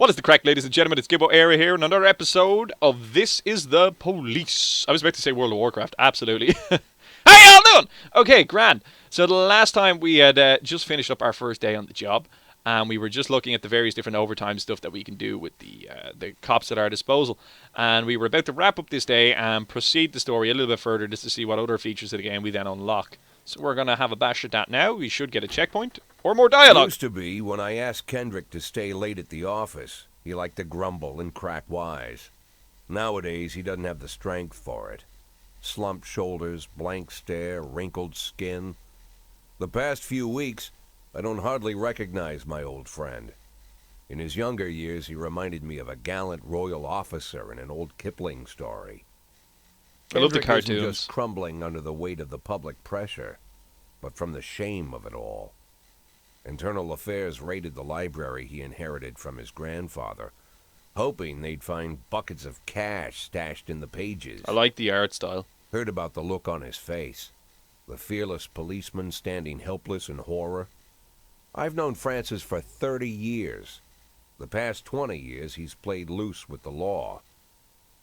What is the crack, ladies and gentlemen? It's Gibboeire here, and another episode of This is the Police. I was about to say World of Warcraft, absolutely. How y'all doing? Okay, grand. So the last time we had just finished up our first day on the job, and we were just looking at the various different overtime stuff that we can do with the cops at our disposal. And we were about to wrap up this day and proceed the story a little bit further just to see what other features of the game we then unlock. So we're going to have a bash at that now. We should get a checkpoint or more dialogue. Used to be when I asked Kendrick to stay late at the office, he liked to grumble and crack wise. Nowadays, he doesn't have the strength for it. Slumped shoulders, blank stare, wrinkled skin. The past few weeks, I don't hardly recognize my old friend. In his younger years, he reminded me of a gallant royal officer in an old Kipling story. I love the Kendrick isn't cartoons. just crumbling under the weight of the public pressure, but from the shame of it all. Internal Affairs raided the library he inherited from his grandfather, hoping they'd find buckets of cash stashed in the pages. I like the art style. Heard about the look on his face, the fearless policeman standing helpless in horror. I've known Francis for 30 years. The past 20 years he's played loose with the law.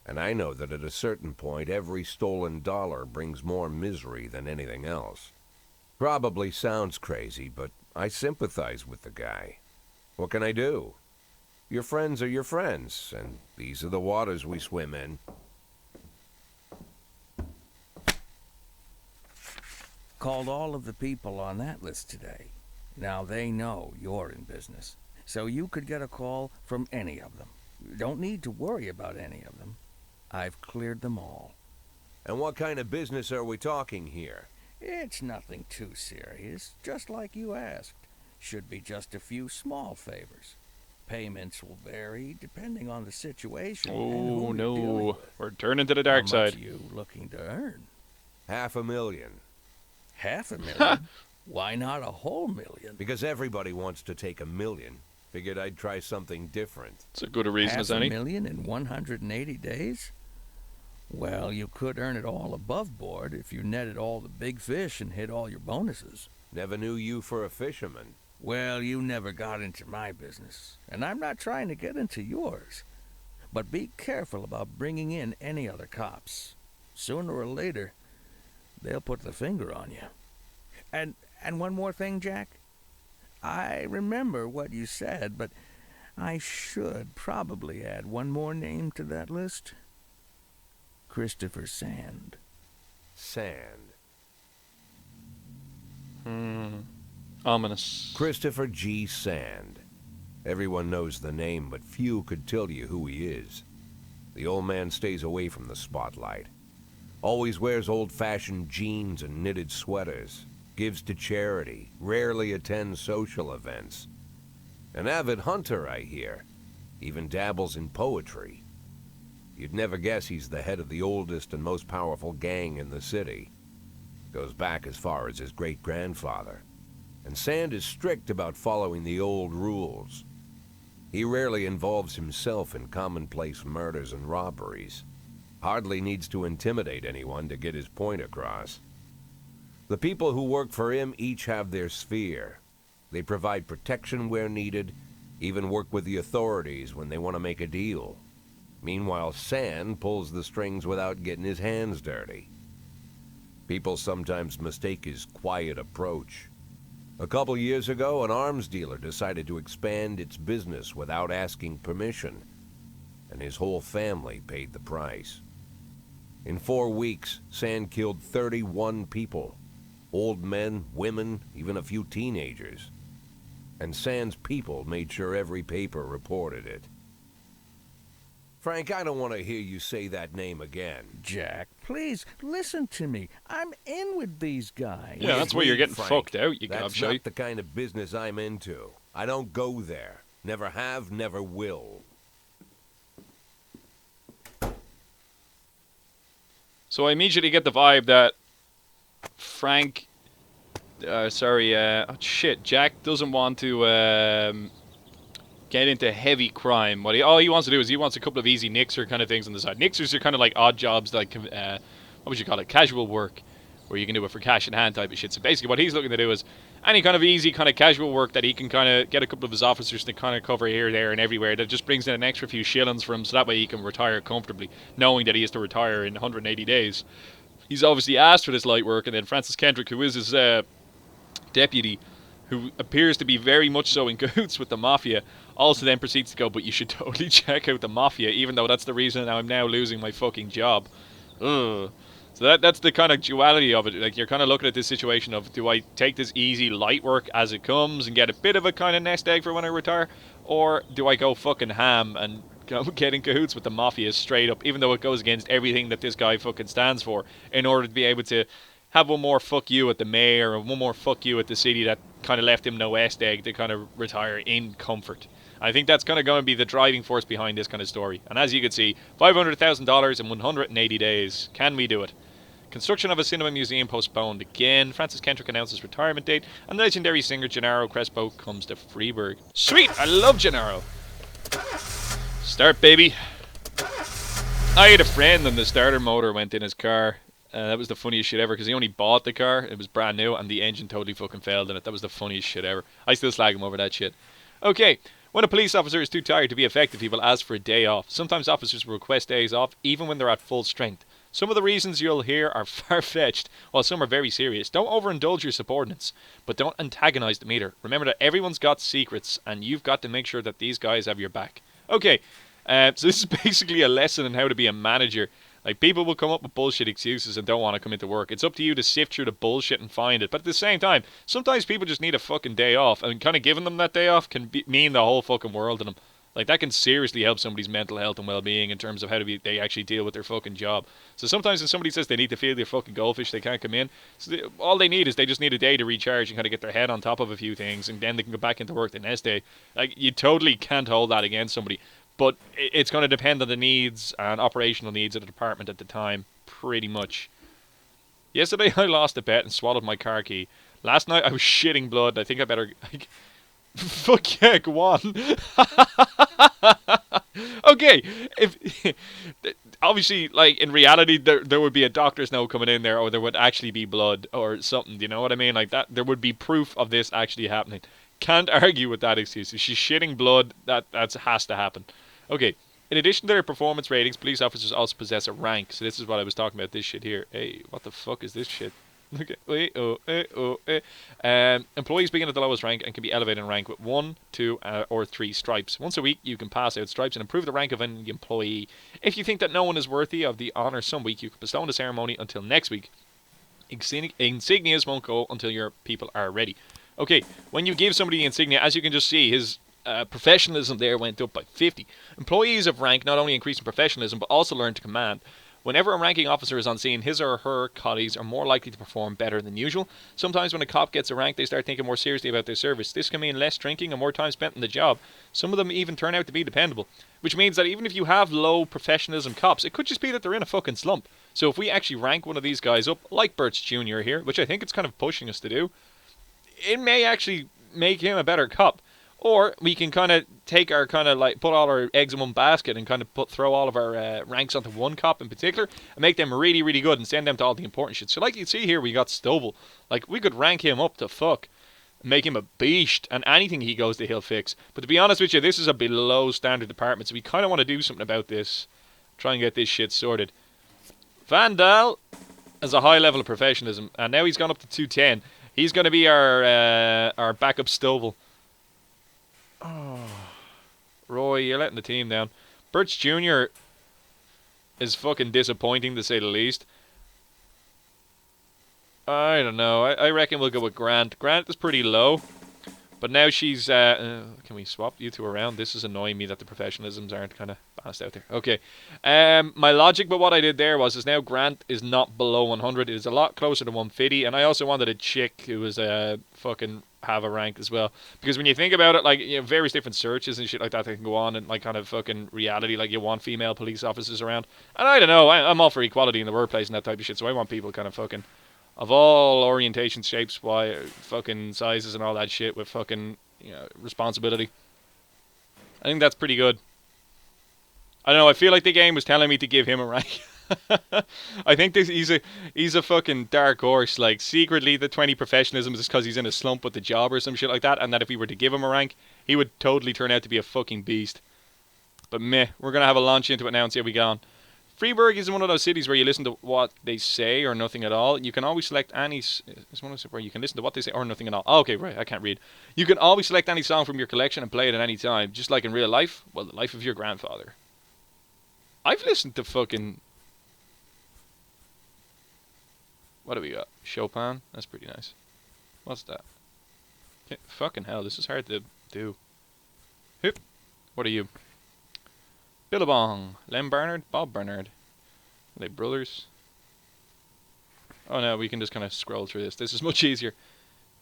And I know that at a certain point, every stolen dollar brings more misery than anything else. Probably sounds crazy, but I sympathize with the guy. What can I do? Your friends are your friends, and these are the waters we swim in. Called all of the people on that list today. Now they know you're in business, so you could get a call from any of them. You don't need to worry about any of them. I've cleared them all. And what kind of business are we talking here? It's nothing too serious, just like you asked. Should be just a few small favors. Payments will vary depending on the situation and Oh who you're dealing no, with. we're turning to the dark How much side. are you looking to earn? $500,000. $500,000? Why not a whole million? Because everybody wants to take $1 million. Figured I'd try something different. It's a good a reason as any. $500,000 in 180 days? Well, you could earn it all above board if you netted all the big fish and hit all your bonuses. Never knew you for a fisherman. Well, you never got into my business, and I'm not trying to get into yours. But be careful about bringing in any other cops. Sooner or later, they'll put the finger on you. And one more thing, Jack. I remember what you said, but I should probably add one more name to that list. Christopher Sand. Sand. Ominous. Christopher G. Sand. Everyone knows the name, but few could tell you who he is. The old man stays away from the spotlight. Always wears old-fashioned jeans and knitted sweaters. Gives to charity. Rarely attends social events. An avid hunter, I hear. Even dabbles in poetry. You'd never guess he's the head of the oldest and most powerful gang in the city. Goes back as far as his great-grandfather. And Sand is strict about following the old rules. He rarely involves himself in commonplace murders and robberies. Hardly needs to intimidate anyone to get his point across. The people who work for him each have their sphere. They provide protection where needed, even work with the authorities when they want to make a deal. Meanwhile, Sand pulls the strings without getting his hands dirty. People sometimes mistake his quiet approach. A couple years ago, an arms dealer decided to expand its business without asking permission, and his whole family paid the price. In 4 weeks, Sand killed 31 people. Old men, women, even a few teenagers. And Sand's people made sure every paper reported it. Frank, I don't want to hear you say that name again. Jack, please, listen to me. I'm in with these guys. Yeah, that's why you're getting Frank, fucked out, you That's gobshite. not the kind of business I'm into. I don't go there. Never have, never will. So I immediately get the vibe that Frank, Jack doesn't want to get into heavy crime. All he wants to do is he wants a couple of easy nixer kind of things on the side. Nixers are kind of like odd jobs, like what would you call it, casual work, where you can do it for cash in hand type of shit. So basically, what he's looking to do is any kind of easy, kind of casual work that he can kind of get a couple of his officers to kind of cover here, there, and everywhere. That just brings in an extra few shillings for him, so that way he can retire comfortably, knowing that he has to retire in 180 days. He's obviously asked for this light work, and then Francis Kendrick, who is his deputy, who appears to be very much so in cahoots with the mafia, also then proceeds to go, but you should totally check out the mafia, even though that's the reason I'm now losing my fucking job. Ugh. So that's the kind of duality of it. Like, you're kind of looking at this situation of, do I take this easy light work as it comes and get a bit of a kind of nest egg for when I retire, or do I go fucking ham and go get in cahoots with the mafia straight up, even though it goes against everything that this guy fucking stands for, in order to be able to have one more fuck you at the mayor and one more fuck you at the city that kind of left him no nest egg to kind of retire in comfort. I think that's kind of going to be the driving force behind this kind of story. And as you can see, $500,000 in 180 days. Can we do it? Construction of a cinema museum postponed again. Francis Kendrick announces retirement date. And legendary singer Gennaro Crespo comes to Freiburg. Sweet! I love Gennaro. Start, baby. I had a friend and the starter motor went in his car. That was the funniest shit ever, because he only bought the car. It was brand new and the engine totally fucking failed in it. That was the funniest shit ever. I still slag him over that shit. Okay. When a police officer is too tired to be effective, he will ask for a day off. Sometimes officers will request days off, even when they're at full strength. Some of the reasons you'll hear are far-fetched, while some are very serious. Don't overindulge your subordinates, but don't antagonize them either. Remember that everyone's got secrets, and you've got to make sure that these guys have your back. Okay, so this is basically a lesson in how to be a manager. Like, people will come up with bullshit excuses and don't want to come into work. It's up to you to sift through the bullshit and find it. But at the same time, sometimes people just need a fucking day off, and kind of giving them that day off can mean the whole fucking world to them. Like, that can seriously help somebody's mental health and well-being in terms of how they actually deal with their fucking job. So sometimes when somebody says they need to feed their fucking goldfish, they can't come in. So all they need is they just need a day to recharge and kind of get their head on top of a few things, and then they can go back into work the next day. Like, you totally can't hold that against somebody. But it's going to depend on the needs and operational needs of the department at the time, pretty much. Yesterday I lost a bet and swallowed my car key. Last night I was shitting blood. I think I better... Fuck yeah, go on. Okay, if obviously, like, in reality, there would be a doctor's note coming in there, or there would actually be blood or something. Do you know what I mean? Like that, there would be proof of this actually happening. Can't argue with that excuse. If she's shitting blood, that has to happen. Okay. In addition to their performance ratings, police officers also possess a rank. So this is what I was talking about. This shit here. Hey, what the fuck is this shit? Okay. Employees begin at the lowest rank and can be elevated in rank with 1, 2, or 3 stripes. Once a week, you can pass out stripes and improve the rank of an employee. If you think that no one is worthy of the honor some week, you can postpone the ceremony until next week. Insignias won't go until your people are ready. Okay, when you give somebody the insignia, as you can just see, his professionalism there went up by 50. Employees of rank not only increase in professionalism, but also learn to command. Whenever a ranking officer is on scene, his or her colleagues are more likely to perform better than usual. Sometimes when a cop gets a rank, they start thinking more seriously about their service. This can mean less drinking and more time spent in the job. Some of them even turn out to be dependable, which means that even if you have low professionalism cops, it could just be that they're in a fucking slump. So if we actually rank one of these guys up, like Birch Jr. here, which I think it's kind of pushing us to do, it may actually make him a better cop. Or we can kind of take our kind of like put all our eggs in one basket and kind of throw all of our ranks onto one cop in particular and make them really, really good and send them to all the important shit. So like you see here, we got Stovall. Like, we could rank him up to fuck. Make him a beast, and anything he goes to he'll fix. But to be honest with you, this is a below standard department, so we kind of want to do something about this. Try and get this shit sorted. Vandal has a high level of professionalism, and now he's gone up to 210. He's going to be our backup Stovall. Oh, Roy, you're letting the team down. Birch Jr. is fucking disappointing, to say the least. I don't know. I reckon we'll go with Grant. Grant is pretty low. But now she's... can we swap you two around? This is annoying me that the professionalisms aren't kind of balanced out there. Okay. My logic with what I did there was now Grant is not below 100. It is a lot closer to 150. And I also wanted a chick who was fucking have a rank as well. Because when you think about it, like, you know, various different searches and shit like that can go on, and like kind of fucking reality, like you want female police officers around. And I don't know. I'm all for equality in the workplace and that type of shit. So I want people kind of fucking... of all orientations, shapes, fucking sizes and all that shit with fucking, you know, responsibility. I think that's pretty good. I don't know, I feel like the game was telling me to give him a rank. I think he's a fucking dark horse. Like secretly, the 20 professionalism is because he's in a slump with the job or some shit like that, and that if we were to give him a rank, he would totally turn out to be a fucking beast. But meh, we're gonna have a launch into it now and see how we get on. Freiburg is one of those cities where you listen to what they say or nothing at all. You can always select any. It's one of those where you can listen to what they say or nothing at all. Oh, okay, right. I can't read. You can always select any song from your collection and play it at any time, just like in real life. Well, the life of your grandfather. I've listened to fucking. What do we got? Chopin. That's pretty nice. What's that? Fucking hell, this is hard to do. Hoop. What are you? Billabong, Lem Barnard, Bob Barnard. Are they brothers? Oh no, we can just kind of scroll through this. This is much easier.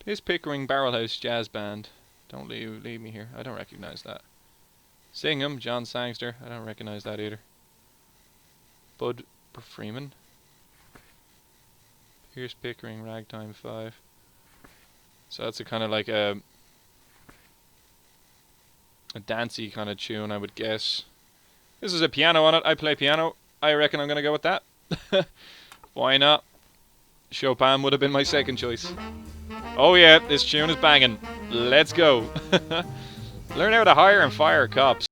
Piss Pickering Barrelhouse Jazz Band. Don't leave me here. I don't recognize that. Singham, John Sangster. I don't recognize that either. Bud Freeman. Pierce Pickering Ragtime 5. So that's a kind of like a dancey kind of tune, I would guess. This is a piano on it. I play piano. I reckon I'm going to go with that. Why not? Chopin would have been my second choice. Oh yeah, this tune is banging. Let's go. Learn how to hire and fire cops.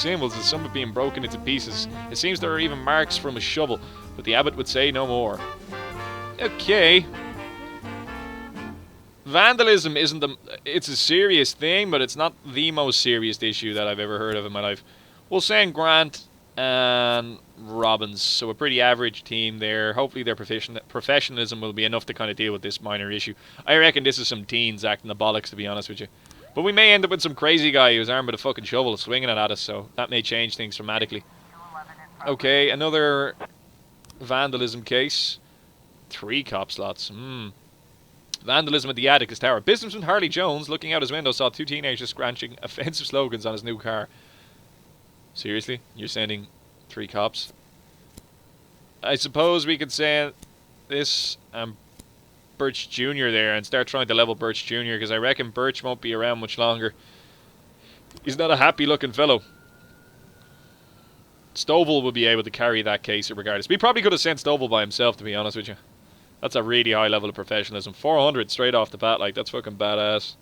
Symbols as some are being broken into pieces. It seems there are even marks from a shovel, but the abbot would say no more. Okay. Vandalism isn't the... It's a serious thing, but it's not the most serious issue that I've ever heard of in my life. We'll send Grant and Robbins, so a pretty average team there. Hopefully their professionalism will be enough to kind of deal with this minor issue. I reckon this is some teens acting the bollocks, to be honest with you. But we may end up with some crazy guy who's armed with a fucking shovel swinging it at us, so that may change things dramatically. Okay, another vandalism case. 3 cop slots. Vandalism at the Atticus Tower. Businessman Harley Jones, looking out his window, saw 2 teenagers scratching offensive slogans on his new car. Seriously? You're sending 3 cops? I suppose we could send this Birch Jr. there and start trying to level Birch Jr. because I reckon Birch won't be around much longer. He's not a happy looking fellow. Stovall will be able to carry that case regardless. We probably could have sent Stovall by himself, to be honest with you. That's a really high level of professionalism. 400 straight off the bat, like, that's fucking badass.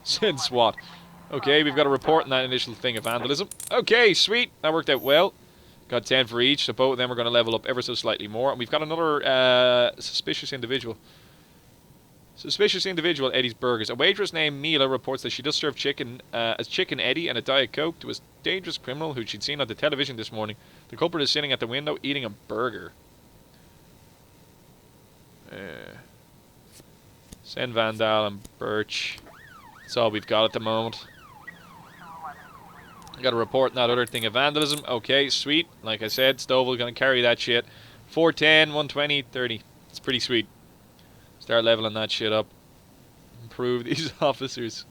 Send SWAT. Okay, we've got a report on that initial thing of vandalism. Okay, sweet. That worked out well. Got 10 for each, so both of them are going to level up ever so slightly more. And we've got another suspicious individual. Suspicious individual, Eddie's Burgers. A waitress named Mila reports that she does serve chicken as Chicken Eddie and a Diet Coke to a dangerous criminal who she'd seen on the television this morning. The culprit is sitting at the window eating a burger. Send Vandal and Birch. That's all we've got at the moment. Got a report on that other thing of vandalism. Okay, sweet. Like I said, Stovall going to carry that shit. 410, 120, 30. It's pretty sweet. Start leveling that shit up. Improve these officers.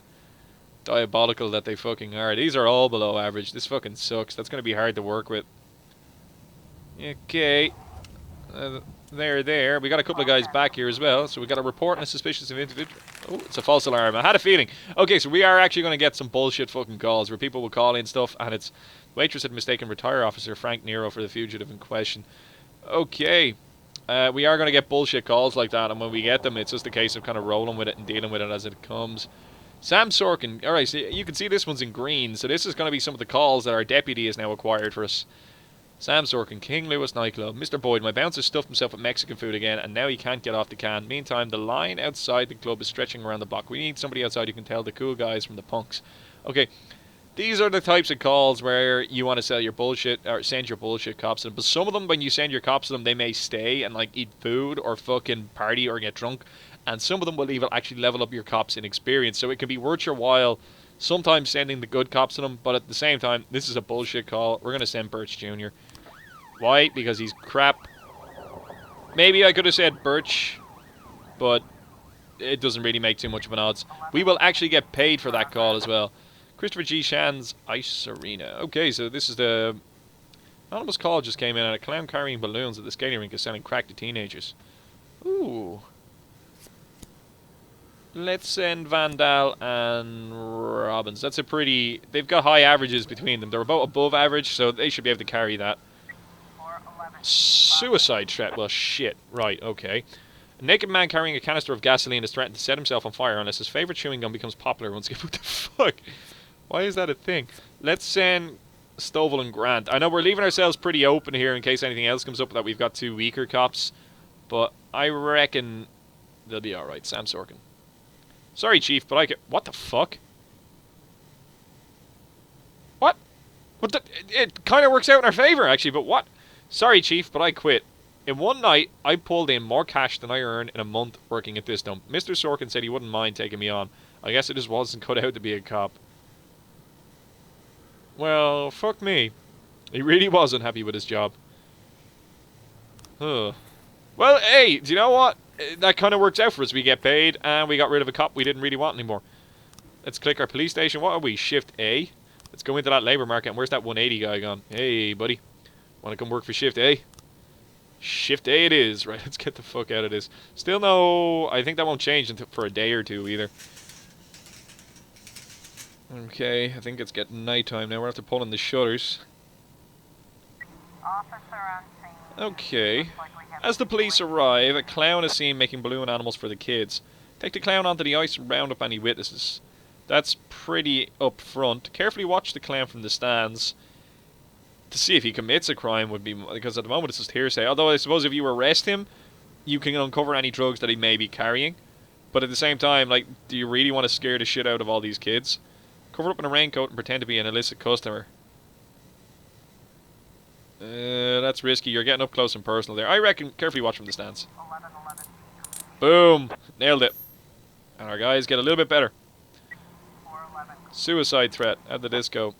Diabolical that they fucking are. These are all below average. This fucking sucks. That's going to be hard to work with. Okay. There. We got a couple of guys back here as well. So we got a report on a suspicious individual. Oh, it's a false alarm. I had a feeling. Okay, so we are actually going to get some bullshit fucking calls where people will call in stuff and it's waitress had mistaken retire officer Frank Nero for the fugitive in question. Okay. We are going to get bullshit calls like that, and when we get them, it's just a case of kind of rolling with it and dealing with it as it comes. Sam Sorkin. Alright, so you can see this one's in green, so this is going to be some of the calls that our deputy has now acquired for us. Sam Sorkin, King Louis nightclub. Mr. Boyd, my bouncer stuffed himself with Mexican food again, and now he can't get off the can. Meantime, the line outside the club is stretching around the block. We need somebody outside who can tell the cool guys from the punks. Okay, these are the types of calls where you want to sell your bullshit, or send your bullshit cops to them. But some of them, when you send your cops to them, they may stay and, like, eat food or fucking party or get drunk. And some of them will even actually level up your cops in experience. So it can be worth your while sometimes sending the good cops to them, but at the same time, this is a bullshit call. We're going to send Birch Jr. Why? Because he's crap. Maybe I could have said Birch, but it doesn't really make too much of an odds. We will actually get paid for that call as well. Christopher G. Shan's Ice Arena. Okay, so this is the anonymous call just came in, and a clown carrying balloons at the skating rink is selling crack to teenagers. Ooh. Let's send Vandal and Robbins. That's a pretty... They've got high averages between them. They're about above average, so they should be able to carry that. Suicide threat. Well, shit. Right, okay. A naked man carrying a canister of gasoline is threatened to set himself on fire unless his favorite chewing gum becomes popular once again. What the fuck? Why is that a thing? Let's send Stovall and Grant. I know we're leaving ourselves pretty open here in case anything else comes up that we've got 2 weaker cops, but I reckon they'll be alright. Sam Sorkin. Sorry, Chief, but I can... What the fuck? What? What the... It kind of works out in our favor, actually, but what? Sorry, Chief, but I quit. In one night, I pulled in more cash than I earned in a month working at this dump. Mr. Sorkin said he wouldn't mind taking me on. I guess it just wasn't cut out to be a cop. Well, fuck me. He really wasn't happy with his job. Huh. Well, hey, do you know what? That kind of works out for us. We get paid, and we got rid of a cop we didn't really want anymore. Let's click our police station. What are we? Shift A? Let's go into that labour market. And where's that 180 guy gone? Hey, buddy. Want to come work for Shift A? Shift A it is. Right, let's get the fuck out of this. Still no... I think that won't change until for a day or 2 either. Okay, I think it's getting nighttime now. We're after pulling the shutters. Okay. As the police arrive, a clown is seen making balloon animals for the kids. Take the clown onto the ice and round up any witnesses. That's pretty upfront. Carefully watch the clown from the stands. To see if he commits a crime would be... Because at the moment it's just hearsay. Although I suppose if you arrest him, you can uncover any drugs that he may be carrying. But at the same time, like, do you really want to scare the shit out of all these kids? Cover up in a raincoat and pretend to be an illicit customer. That's risky. You're getting up close and personal there. I reckon carefully watch from the stands. Boom! Nailed it. Our guys get a little bit better. Suicide threat at the disco.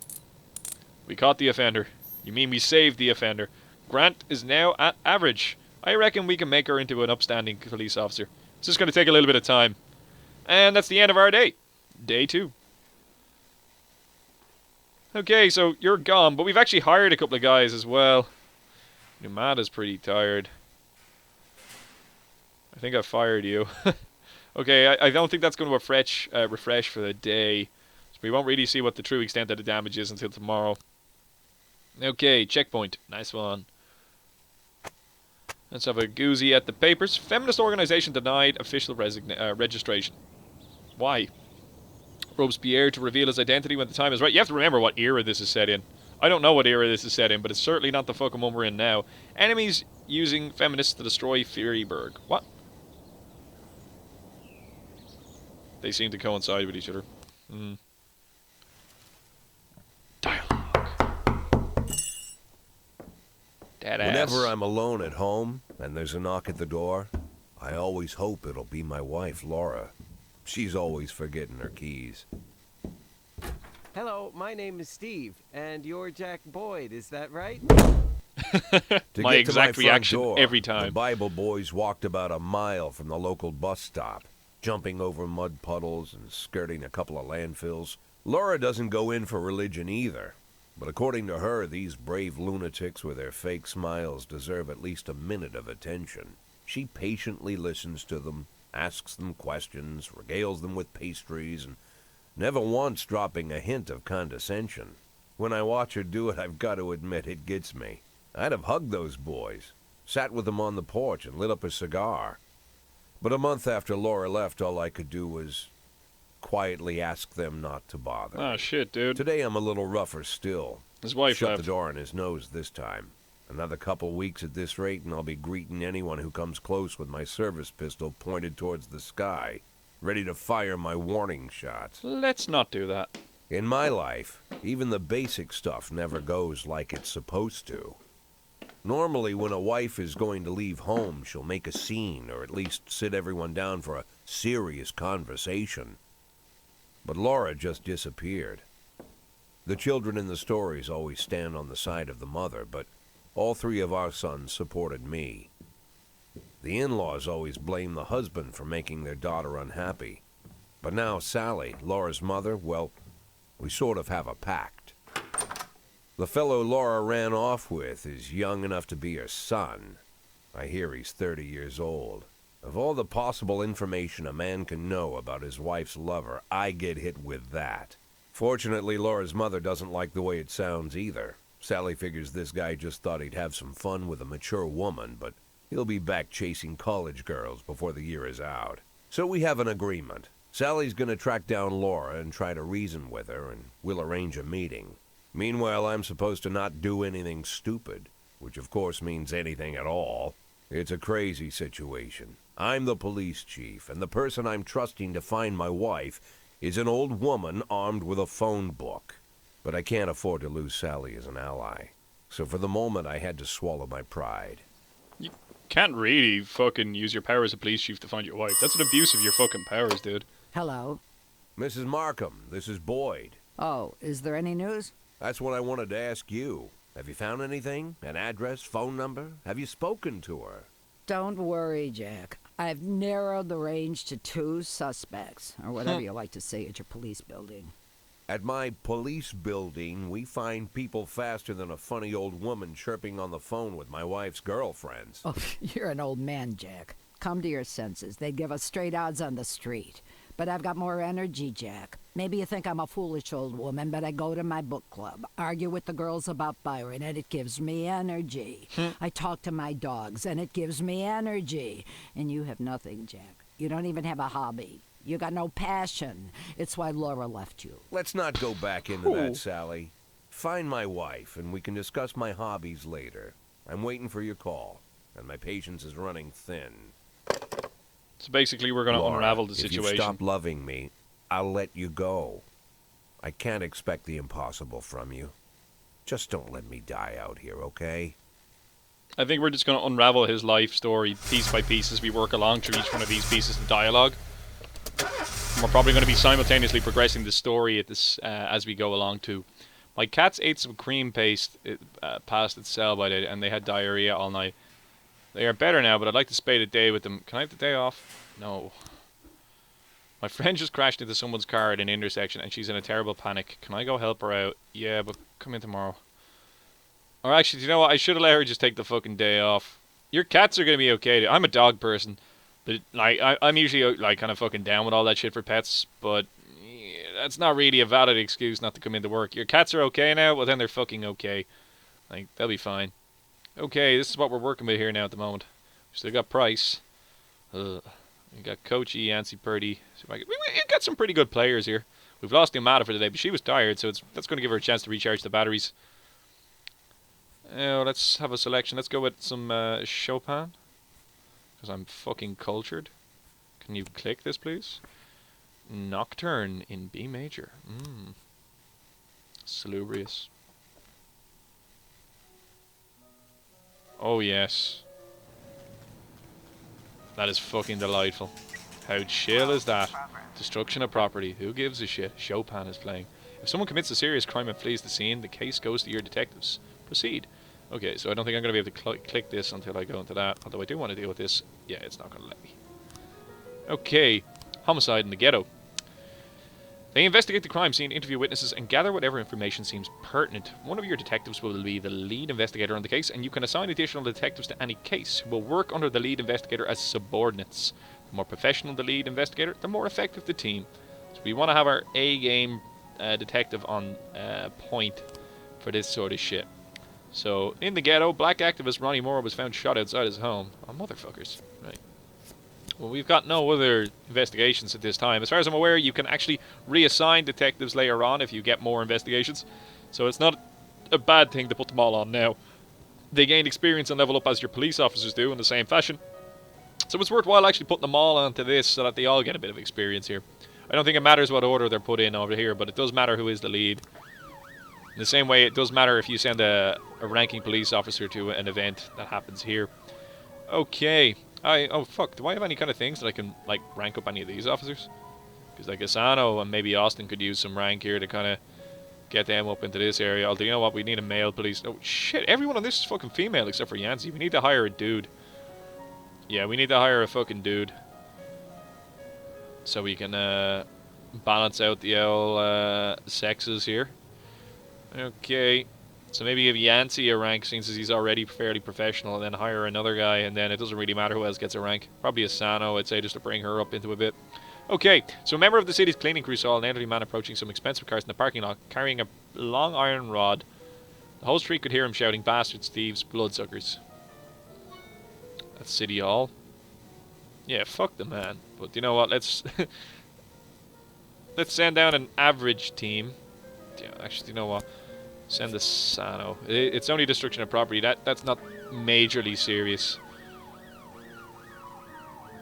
We caught the offender. You mean we saved the offender. Grant is now at average. I reckon we can make her into an upstanding police officer. It's just going to take a little bit of time. And that's the end of our day. Day 2. Okay, so you're gone, but we've actually hired a couple of guys as well. Numada's pretty tired. I think I fired you. Okay, I don't think that's going to refresh for the day. So we won't really see what the true extent of the damage is until tomorrow. Okay, checkpoint. Nice one. Let's have a goozy at the papers. Feminist organization denied official registration. Why? Robespierre to reveal his identity when the time is right. You have to remember what era this is set in. I don't know what era this is set in, but it's certainly not the fucking one we're in now. Enemies using feminists to destroy Freiburg. What? They seem to coincide with each other. Dialogue. Deadass. Whenever I'm alone at home and there's a knock at the door, I always hope it'll be my wife, Laura. She's always forgetting her keys. Hello, my name is Steve, and you're Jack Boyd, is that right? My exact reaction every time. The Bible boys walked about a mile from the local bus stop, jumping over mud puddles and skirting a couple of landfills. Laura doesn't go in for religion either, but according to her, these brave lunatics with their fake smiles deserve at least a minute of attention. She patiently listens to them, asks them questions, regales them with pastries, and never once dropping a hint of condescension. When I watch her do it, I've got to admit it gets me. I'd have hugged those boys, sat with them on the porch and lit up a cigar. But a month after Laura left, all I could do was quietly ask them not to bother. Oh, shit, dude. Today I'm a little rougher still. His wife Shut left. the door on his nose this time. Another couple weeks at this rate, and I'll be greeting anyone who comes close with my service pistol pointed towards the sky, ready to fire my warning shots. Let's not do that. In my life, even the basic stuff never goes like it's supposed to. Normally, when a wife is going to leave home, she'll make a scene, or at least sit everyone down for a serious conversation. But Laura just disappeared. The children in the stories always stand on the side of the mother, but all 3 of our sons supported me. The in-laws always blame the husband for making their daughter unhappy. But now Sally, Laura's mother, well, we sort of have a pact. The fellow Laura ran off with is young enough to be her son. I hear he's 30 years old. Of all the possible information a man can know about his wife's lover, I get hit with that. Fortunately, Laura's mother doesn't like the way it sounds either. Sally figures this guy just thought he'd have some fun with a mature woman, but he'll be back chasing college girls before the year is out. So we have an agreement. Sally's gonna track down Laura and try to reason with her, and we'll arrange a meeting. Meanwhile, I'm supposed to not do anything stupid, which of course means anything at all. It's a crazy situation. I'm the police chief, and the person I'm trusting to find my wife is an old woman armed with a phone book. But I can't afford to lose Sally as an ally. So for the moment, I had to swallow my pride. You can't really fucking use your power as a police chief to find your wife. That's an abuse of your fucking powers, dude. Hello. Mrs. Markham, this is Boyd. Oh, is there any news? That's what I wanted to ask you. Have you found anything? An address, phone number? Have you spoken to her? Don't worry, Jack. I've narrowed the range to 2 suspects, or whatever you like to say at your police building. At my police building, we find people faster than a funny old woman chirping on the phone with my wife's girlfriends. Oh, you're an old man, Jack. Come to your senses. They'd give us straight odds on the street. But I've got more energy, Jack. Maybe you think I'm a foolish old woman, but I go to my book club, argue with the girls about Byron, and it gives me energy. I talk to my dogs, and it gives me energy. And you have nothing, Jack. You don't even have a hobby. You got no passion. It's why Laura left you. Let's not go back into that, Sally. Find my wife, and we can discuss my hobbies later. I'm waiting for your call, and my patience is running thin. So basically, we're going to unravel the If situation. you stop loving me, I'll let you go. I can't expect the impossible from you. Just don't let me die out here, okay? I think we're just going to unravel his life story piece by piece as we work along through each one of these pieces of dialogue. We're probably going to be simultaneously progressing the story at this as we go along too. My cats ate some cream paste past its sell-by date, and they had diarrhea all night. They are better now, but I'd like to spend a day with them. Can I have the day off? No. My friend just crashed into someone's car at an intersection, and she's in a terrible panic. Can I go help her out? Yeah, but come in tomorrow. Or actually, do you know what? I should have let her just take the fucking day off. Your cats are going to be okay. I'm a dog person. But like, I'm usually like kind of fucking down with all that shit for pets, but yeah, that's not really a valid excuse not to come into work. Your cats are okay now, well then they're fucking okay. Like, they'll be fine. Okay, this is what we're working with here now at the moment. We still got Price. We got Coachy, Yancey Purdy. We got some pretty good players here. We've lost Yamada for the day, but she was tired, so that's going to give her a chance to recharge the batteries. Let's have a selection. Let's go with some Chopin. Because I'm fucking cultured. Can you click this, please? Nocturne in B major. Salubrious. Oh, yes. That is fucking delightful. How chill is that? Destruction of property. Who gives a shit? Chopin is playing. If someone commits a serious crime and flees the scene, the case goes to your detectives. Proceed. Okay, so I don't think I'm going to be able to click this until I go into that. Although I do want to deal with this. Yeah, it's not going to let me. Okay. Homicide in the ghetto. They investigate the crime scene, interview witnesses, and gather whatever information seems pertinent. One of your detectives will be the lead investigator on the case, and you can assign additional detectives to any case who will work under the lead investigator as subordinates. The more professional the lead investigator, the more effective the team. So we want to have our A-game detective on point for this sort of shit. So, in the ghetto, black activist Ronnie Moore was found shot outside his home. Oh, motherfuckers. Right. Well, we've got no other investigations at this time. As far as I'm aware, you can actually reassign detectives later on if you get more investigations. So it's not a bad thing to put them all on now. They gain experience and level up as your police officers do in the same fashion. So it's worthwhile actually putting them all onto this so that they all get a bit of experience here. I don't think it matters what order they're put in over here, but it does matter who is the lead. In the same way, it does matter if you send a ranking police officer to an event that happens here. Okay. Oh, fuck. Do I have any kind of things that I can, like, rank up any of these officers? Because, like, Asano and maybe Austin could use some rank here to kind of get them up into this area. Although, you know what? We need a male police. Oh, shit. Everyone on this is fucking female except for Yancey. We need to hire a dude. Yeah, we need to hire a fucking dude. So we can balance out the old sexes here. Okay, so maybe give Yancey a rank since he's already fairly professional, and then hire another guy, and then it doesn't really matter who else gets a rank. Probably Asano, I'd say, just to bring her up into a bit. Okay, so a member of the city's cleaning crew saw an elderly man approaching some expensive cars in the parking lot, carrying a long iron rod. The whole street could hear him shouting, "Bastards, thieves, bloodsuckers." That's City Hall. Yeah, fuck the man. But you know what, let's send down an average team. Yeah, actually, you know what? Send the Sano. It's only destruction of property. That's not majorly serious.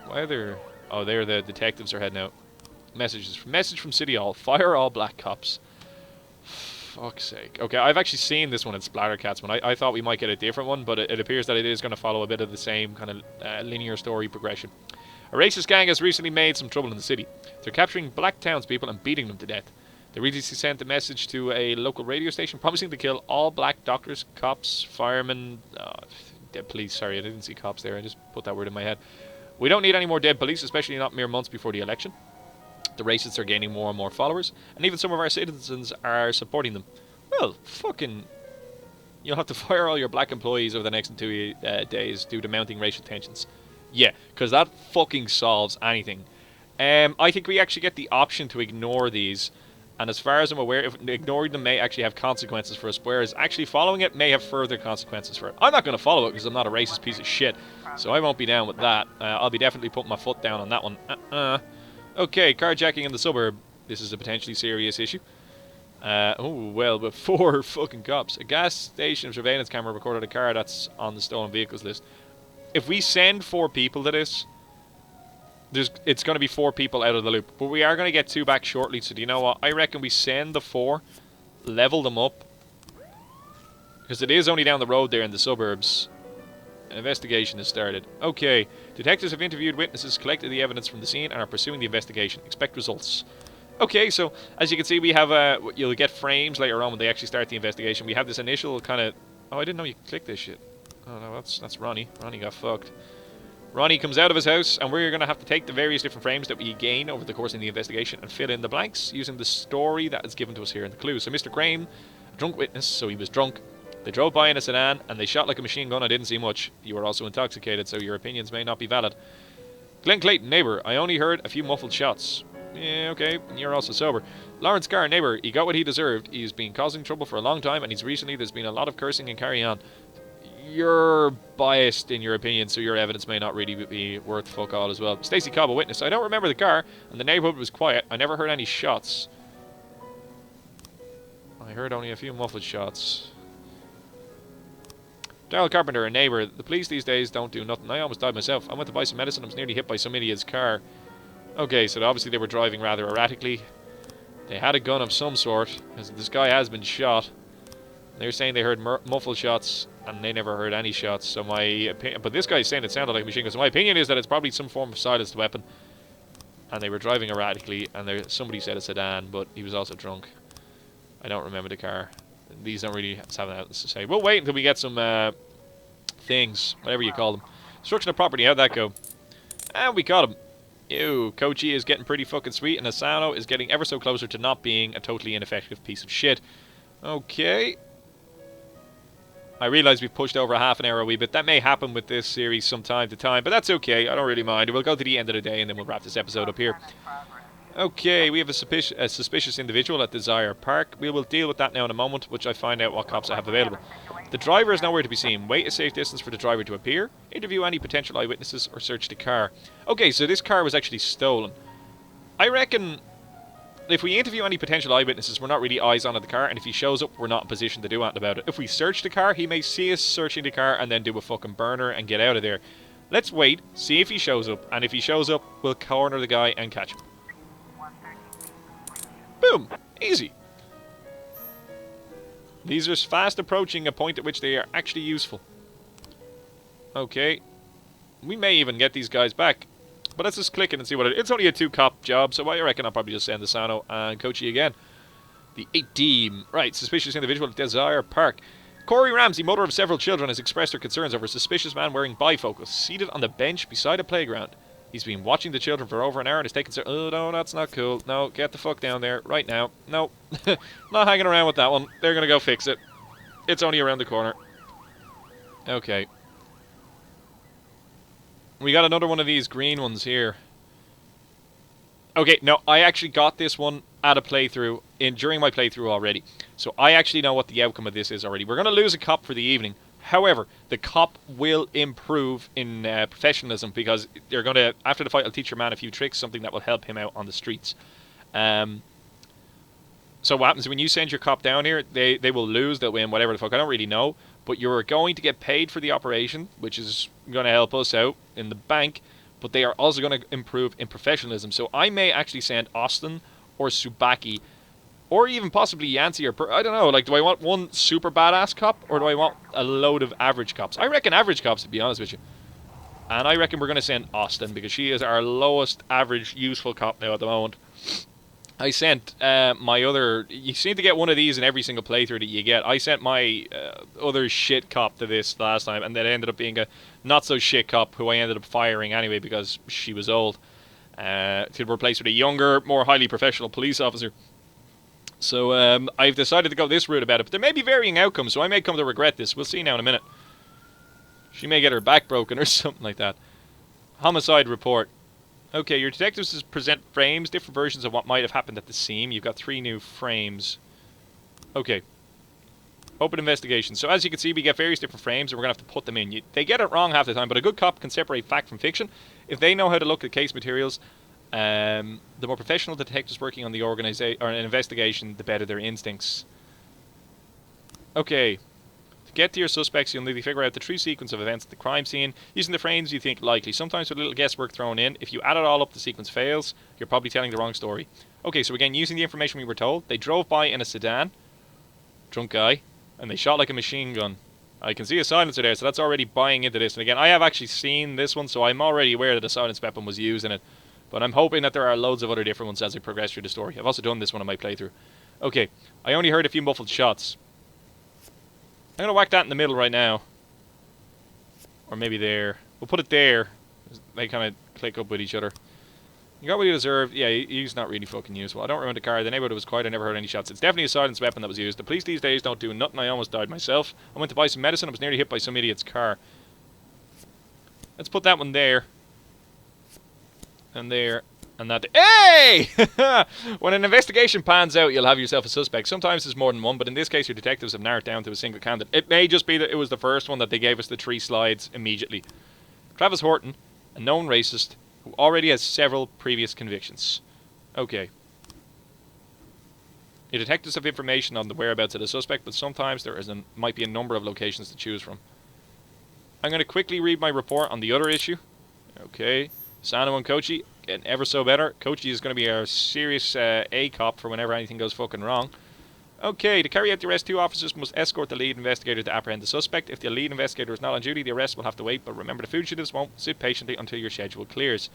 Why are there... Oh, there the detectives are heading out. Message from City Hall. Fire all black cops. Fuck's sake. Okay, I've actually seen this one in Splattercats. I thought we might get a different one, but it appears that it is going to follow a bit of the same kind of linear story progression. A racist gang has recently made some trouble in the city. They're capturing black townspeople and beating them to death. They recently sent a message to a local radio station promising to kill all black doctors, cops, firemen, dead police. Sorry, I didn't see cops there. I just put that word in my head. We don't need any more dead police, especially not mere months before the election. The racists are gaining more and more followers, and even some of our citizens are supporting them. Well, fucking... You'll have to fire all your black employees over the next 2 days due to mounting racial tensions. Yeah, because that fucking solves anything. I think we actually get the option to ignore these. And as far as I'm aware, if ignoring them may actually have consequences for us, whereas actually following it may have further consequences for it. I'm not going to follow it because I'm not a racist piece of shit, so I won't be down with that. I'll be definitely putting my foot down on that one. Okay, carjacking in the suburb. This is a potentially serious issue. Oh, well, but 4 fucking cops. A gas station surveillance camera recorded a car that's on the stolen vehicles list. If we send 4 people to this... it's going to be 4 people out of the loop. But we are going to get 2 back shortly. So do you know what? I reckon we send the 4, level them up. Because it is only down the road there in the suburbs. An investigation has started. Okay. Detectives have interviewed witnesses, collected the evidence from the scene, and are pursuing the investigation. Expect results. Okay, so as you can see, we have you'll get frames later on when they actually start the investigation. We have this initial kind of... Oh, I didn't know you could click this shit. Oh no, that's Ronnie. Ronnie got fucked. Ronnie comes out of his house, and we're going to have to take the various different frames that we gain over the course of the investigation and fill in the blanks using the story that is given to us here in the clues. So Mr. Graham, a drunk witness, so he was drunk. They drove by in a sedan, and they shot like a machine gun. I didn't see much. You were also intoxicated, so your opinions may not be valid. Glenn Clayton, neighbour, I only heard a few muffled shots. Yeah, okay, you're also sober. Lawrence Carr, neighbour, he got what he deserved. He's been causing trouble for a long time, and there's been a lot of cursing and carrying on. You're biased in your opinion, so your evidence may not really be worth fuck all as well. Stacey Cobb, a witness. I don't remember the car, and the neighbourhood was quiet. I never heard any shots. I heard only a few muffled shots. Darrell Carpenter, a neighbour. The police these days don't do nothing. I almost died myself. I went to buy some medicine. I was nearly hit by some idiot's car. Okay, so obviously they were driving rather erratically. They had a gun of some sort, because this guy has been shot. They're saying they heard muffled shots, and they never heard any shots. So my opinion... But this guy's saying it sounded like a machine gun. So my opinion is that it's probably some form of silenced weapon. And they were driving erratically, and somebody said a sedan, but he was also drunk. I don't remember the car. These don't really have anything else to say. We'll wait until we get some things, whatever you call them. Destruction of property, how'd that go? And we caught him. Ew, Kochi is getting pretty fucking sweet, and Asano is getting ever so closer to not being a totally ineffective piece of shit. Okay. I realise we've pushed over half an hour a wee bit. That may happen with this series from time to time, but that's okay. I don't really mind. We'll go to the end of the day, and then we'll wrap this episode up here. Okay, we have a suspicious individual at Desire Park. We will deal with that now in a moment, which I find out what cops I have available. The driver is nowhere to be seen. Wait a safe distance for the driver to appear. Interview any potential eyewitnesses or search the car. Okay, so this car was actually stolen. I reckon if we interview any potential eyewitnesses, we're not really eyes on at the car, and if he shows up, we're not in a position to do anything about it. If we search the car, he may see us searching the car and then do a fucking burner and get out of there. Let's wait, see if he shows up, and if he shows up, we'll corner the guy and catch him. Boom! Easy. These are fast approaching a point at which they are actually useful. Okay. We may even get these guys back. But let's just click it and see what it is. It's only a 2-cop job, so I reckon I'll probably just send Asano and Kochi again. The 8 team. Right, suspicious individual at Desire Park. Corey Ramsey, mother of several children, has expressed her concerns over a suspicious man wearing bifocals, seated on the bench beside a playground. He's been watching the children for over an hour and has taken... Oh, no, that's not cool. No, get the fuck down there right now. No, not hanging around with that one. They're going to go fix it. It's only around the corner. Okay. We got another one of these green ones here. Okay, no, I actually got this one at a playthrough, during my playthrough already. So I actually know what the outcome of this is already. We're going to lose a cop for the evening. However, the cop will improve in professionalism because they're going to, after the fight, I'll teach your man a few tricks, something that will help him out on the streets. So what happens when you send your cop down here, they will lose, they'll win, whatever the fuck, I don't really know. But you're going to get paid for the operation, which is going to help us out in the bank. But they are also going to improve in professionalism. So I may actually send Austin or Tsubaki, or even possibly Yancey, or I don't know, like, do I want one super badass cop, or do I want a load of average cops? I reckon average cops, to be honest with you. And I reckon we're going to send Austin, because she is our lowest average useful cop now at the moment. I sent my other... You seem to get one of these in every single playthrough that you get. I sent my other shit cop to this last time, and that ended up being a not-so-shit cop who I ended up firing anyway because she was old. To replace with a younger, more highly professional police officer. So I've decided to go this route about it. But there may be varying outcomes, so I may come to regret this. We'll see now in a minute. She may get her back broken or something like that. Homicide report. Okay, your detectives present frames, different versions of what might have happened at the scene. You've got 3 new frames. Okay. Open investigation. So as you can see, we get various different frames, and we're going to have to put them in. They get it wrong half the time, but a good cop can separate fact from fiction. If they know how to look at case materials, the more professional the detectives working on the an investigation, the better their instincts. Okay. To get to your suspects, you'll need to figure out the true sequence of events at the crime scene using the frames you think likely. Sometimes with a little guesswork thrown in. If you add it all up, the sequence fails. You're probably telling the wrong story. Okay, so again, using the information we were told, they drove by in a sedan, drunk guy, and they shot like a machine gun. I can see a silencer there, so that's already buying into this. And again, I have actually seen this one, so I'm already aware that a silenced weapon was used in it. But I'm hoping that there are loads of other different ones as I progress through the story. I've also done this one in my playthrough. Okay, I only heard a few muffled shots. I'm going to whack that in the middle right now. Or maybe there. We'll put it there. They kind of click up with each other. You got what you deserve. Yeah, he's not really fucking useful. I don't remember the car. The neighborhood was quiet. I never heard any shots. It's definitely a silenced weapon that was used. The police these days don't do nothing. I almost died myself. I went to buy some medicine. I was nearly hit by some idiot's car. Let's put that one there. And there. And that. Hey! When an investigation pans out, you'll have yourself a suspect. Sometimes there's more than one, but in this case, your detectives have narrowed down to a single candidate. It may just be that it was the first one that they gave us the 3 slides immediately. Travis Horton, a known racist, who already has several previous convictions. Okay. Your detectives have information on the whereabouts of the suspect, but sometimes there might be a number of locations to choose from. I'm going to quickly read my report on the other issue. Okay. Sano and Kochi, getting ever so better. Kochi is going to be our serious A-cop for whenever anything goes fucking wrong. Okay, to carry out the arrest, 2 officers must escort the lead investigator to apprehend the suspect. If the lead investigator is not on duty, the arrest will have to wait, but remember the fugitives won't sit patiently until your schedule clears.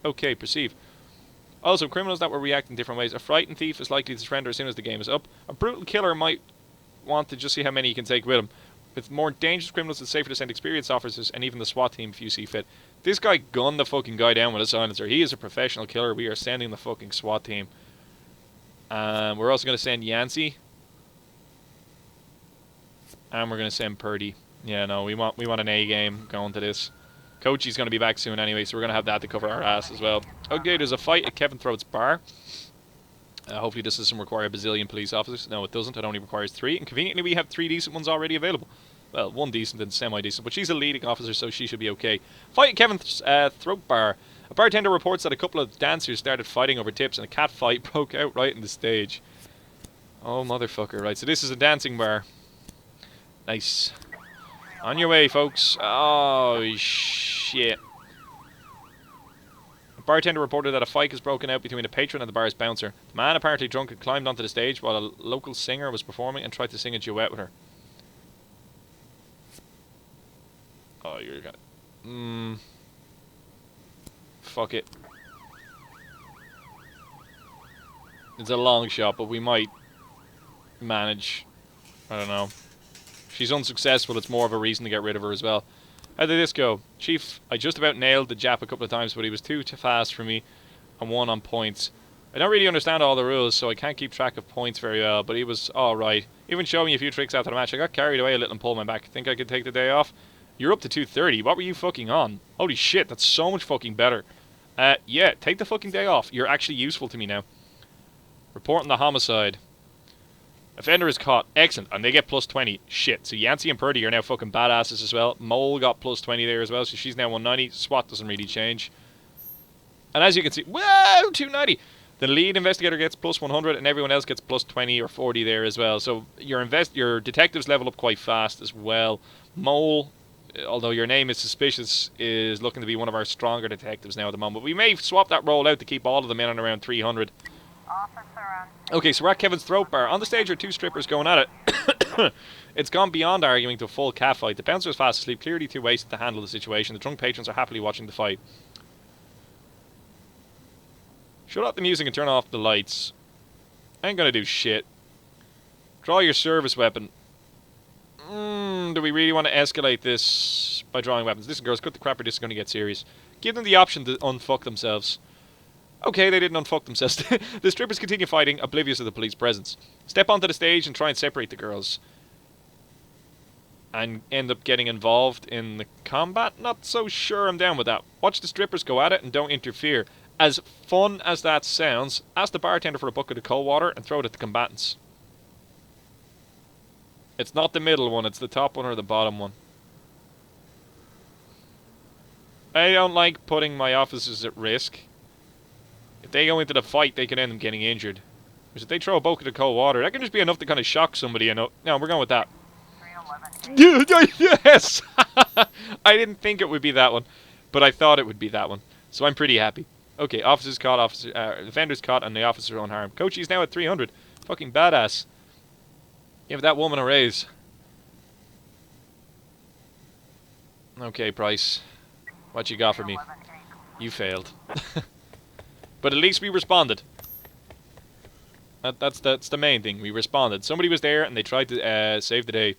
Okay, proceed. Also, criminals that will react in different ways. A frightened thief is likely to surrender as soon as the game is up. A brutal killer might want to just see how many he can take with him. With more dangerous criminals, it's safer to send experienced officers and even the SWAT team if you see fit. This guy gunned the fucking guy down with a silencer. He is a professional killer. We are sending the fucking SWAT team. We're also going to send Yancey. And we're going to send Purdy. Yeah, no, we want an A game going to this. Kochi's going to be back soon anyway, so we're going to have that to cover our ass as well. Okay, there's a fight at Kevin Throat's bar. Hopefully this doesn't require a bazillion police officers. No, it doesn't. It only requires 3. And conveniently, we have 3 decent ones already available. Well, 1 decent and semi-decent, but she's a leading officer, so she should be okay. Fight at Kevin's Throat bar. A bartender reports that a couple of dancers started fighting over tips, and a cat fight broke out right in the stage. Oh, motherfucker. Right, so this is a dancing bar. Nice. On your way, folks. Oh, shit. A bartender reported that a fight has broken out between a patron and the bar's bouncer. The man, apparently drunk, had climbed onto the stage while a local singer was performing and tried to sing a duet with her. Oh, you're gonna... Fuck it. It's a long shot, but we might manage. I don't know. She's unsuccessful, it's more of a reason to get rid of her as well. How did this go? Chief, I just about nailed the Jap a couple of times, but he was too fast for me and won on points. I don't really understand all the rules, so I can't keep track of points very well, but he was alright. Even showed me a few tricks after the match. I got carried away a little and pulled my back. Think I could take the day off? You're up to 230. What were you fucking on? Holy shit, that's so much fucking better. Yeah, take the fucking day off. You're actually useful to me now. Reporting the homicide. Offender is caught. Excellent. And they get plus 20. Shit. So Yancey and Purdy are now fucking badasses as well. Mole got plus 20 there as well, so she's now 190. SWAT doesn't really change. And as you can see, whoa, 290. The lead investigator gets plus 100 and everyone else gets plus 20 or 40 there as well. So your detectives level up quite fast as well. Mole, although your name is suspicious, is looking to be one of our stronger detectives now at the moment. We may swap that role out to keep all of them in and around 300. Okay, so we're at Kevin's Throat Bar. On the stage are 2 strippers going at it. It's gone beyond arguing to a full cat fight. The bouncer is fast asleep, clearly too wasted to handle the situation. The drunk patrons are happily watching the fight. Shut off the music and turn off the lights. I ain't gonna do shit. Draw your service weapon. Do we really want to escalate this by drawing weapons? Listen, girls, cut the crap or this is going to get serious. Give them the option to unfuck themselves. Okay, they didn't unfuck themselves. The strippers continue fighting, oblivious of the police presence. Step onto the stage and try and separate the girls. And end up getting involved in the combat? Not so sure I'm down with that. Watch the strippers go at it and don't interfere. As fun as that sounds, ask the bartender for a bucket of cold water and throw it at the combatants. It's not the middle one, it's the top one or the bottom one. I don't like putting my officers at risk. If they go into the fight, they can end up getting injured. Because if they throw a bucket of cold water, that can just be enough to kind of shock somebody. You know? No, we're going with that. Yes! I didn't think it would be that one, but I thought it would be that one. So I'm pretty happy. Okay, officers caught, defenders caught, and the officer unharmed. Coachy's now at 300. Fucking badass. Give that woman a raise. Okay, Price. What you got for me? You failed. But at least we responded. That's the main thing. We responded. Somebody was there and they tried to save the day.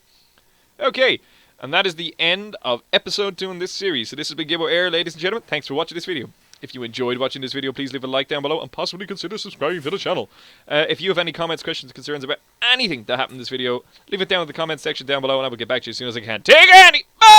Okay, and that is the end of episode 2 in this series. So this has been Gibboeire, ladies and gentlemen. Thanks for watching this video. If you enjoyed watching this video, please leave a like down below and possibly consider subscribing to the channel. If you have any comments, questions, concerns about anything that happened in this video, leave it down in the comments section down below and I will get back to you as soon as I can. Take it, Andy! Bye!